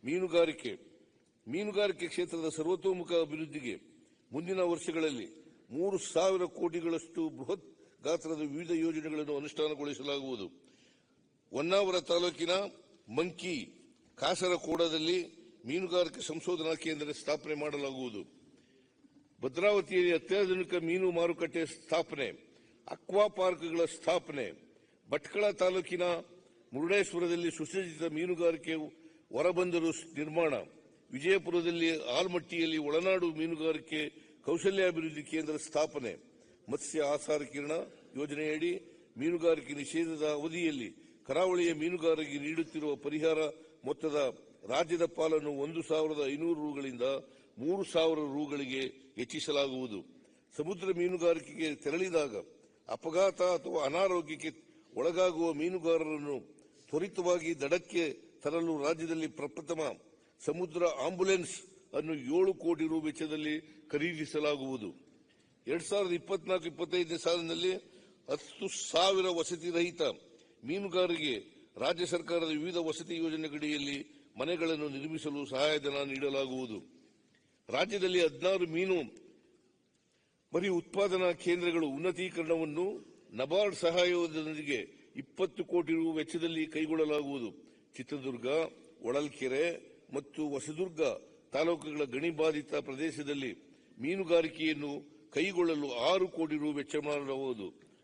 ಮೀನುಗಾರಿಕೆ ಕ್ಷೇತ್ರದ ಸರ್ವತೋಮುಖ ಅಭಿವೃದ್ಧಿಗೆ ಮುಂದಿನ ವರ್ಷಗಳಲ್ಲಿ 3,000 ಕೋಟಿಗಳಷ್ಟು ಬೃಹತ್ ಗಾತ್ರದ ವಿವಿಧ ಯೋಜನೆಗಳನ್ನು ಅನುಷ್ಠಾನಗೊಳಿಸಲಾಗುವುದು. ಹೊನ್ನಾವರ ತಾಲೂಕಿನ ಮಂಕಿ ಕಾಸರಕೋಡದಲ್ಲಿ ಮೀನುಗಾರಿಕೆ ಸಂಶೋಧನಾ ಕೇಂದ್ರ ಸ್ಥಾಪನೆ ಮಾಡಲಾಗುವುದು. ಭದ್ರಾವತಿಯಲ್ಲಿ ಅತ್ಯಾಧುನಿಕ ಮೀನು ಮಾರುಕಟ್ಟೆ ಸ್ಥಾಪನೆ, ಅಕ್ವಾ ಪಾರ್ಕ್ಗಳ ಸ್ಥಾಪನೆ, ಭಟ್ಕಳ ತಾಲೂಕಿನ ಮುರುಡೇಶ್ವರದಲ್ಲಿ ಸುಸಜ್ಜಿತ ಮೀನುಗಾರಿಕೆ ಹೊರಬಂದರು ನಿರ್ಮಾಣ, ವಿಜಯಪುರದಲ್ಲಿ ಆಲ್ಮಟ್ಟಿಯಲ್ಲಿ ಒಳನಾಡು ಮೀನುಗಾರಿಕೆ ಕೌಶಲ್ಯಾಭಿವೃದ್ಧಿ ಕೇಂದ್ರ ಸ್ಥಾಪನೆ, ಮತ್ಸ್ಯ ಆಹಾರ ಕಿರಣ ಯೋಜನೆಯಡಿ ಮೀನುಗಾರಿಕೆ ನಿಷೇಧದ ಅವಧಿಯಲ್ಲಿ ಕರಾವಳಿಯ ಮೀನುಗಾರರಿಗೆ ನೀಡುತ್ತಿರುವ ಪರಿಹಾರ ಮೊತ್ತದ ರಾಜ್ಯದ ಪಾಲನ್ನು 1,500 ರೂಗಳಿಂದ 3,000 ರೂಗಳಿಗೆ ಹೆಚ್ಚಿಸಲಾಗುವುದು. ಸಮುದ್ರ ಮೀನುಗಾರಿಕೆಗೆ ತೆರಳಿದಾಗ ಅಪಘಾತ ಅಥವಾ ಅನಾರೋಗ್ಯಕ್ಕೆ ಒಳಗಾಗುವ ಮೀನುಗಾರರನ್ನು ತ್ವರಿತವಾಗಿ ದಡಕ್ಕೆ ತರಲು ರಾಜ್ಯದಲ್ಲಿ ಪ್ರಪ್ರಥಮ ಸಮುದ್ರ ಆಂಬ್ಯುಲೆನ್ಸ್ ಅನ್ನು 7 ಕೋಟಿ ರು ವೆಚ್ಚದಲ್ಲಿ ಖರೀದಿಸಲಾಗುವುದು. 2024-25 ಸಾಲಿನಲ್ಲಿ 10,000 ವಸತಿ ರಹಿತ ಮೀನುಗಾರರಿಗೆ ರಾಜ್ಯ ಸರ್ಕಾರದ ವಿವಿಧ ವಸತಿ ಯೋಜನೆಗಳಡಿಯಲ್ಲಿ ಮನೆಗಳನ್ನು ನಿರ್ಮಿಸಲು ಸಹಾಯಧನ ನೀಡಲಾಗುವುದು. ರಾಜ್ಯದಲ್ಲಿ 16 ಮೀನು ಮರಿ ಉತ್ಪಾದನಾ ಕೇಂದ್ರಗಳು ಉನ್ನತೀಕರಣವನ್ನು ನಬಾರ್ಡ್ ಸಹಾಯದೊಂದಿಗೆ 20 ಕೋಟಿ ರು ವೆಚ್ಚದಲ್ಲಿ ಕೈಗೊಳ್ಳಲಾಗುವುದು. ಚಿತ್ರದುರ್ಗ, ಹೊಳಲ್ಕೆರೆ ಮತ್ತು ಹೊಸದುರ್ಗ ತಾಲೂಕುಗಳ ಗಣಿ ಬಾಧಿತ ಪ್ರದೇಶದಲ್ಲಿ ಮೀನುಗಾರಿಕೆಯನ್ನು ಕೈಗೊಳ್ಳಲು 6 ಕೋಟಿ ರು ವೆಚ್ಚ ಮಾಡಲಾಗುವುದು.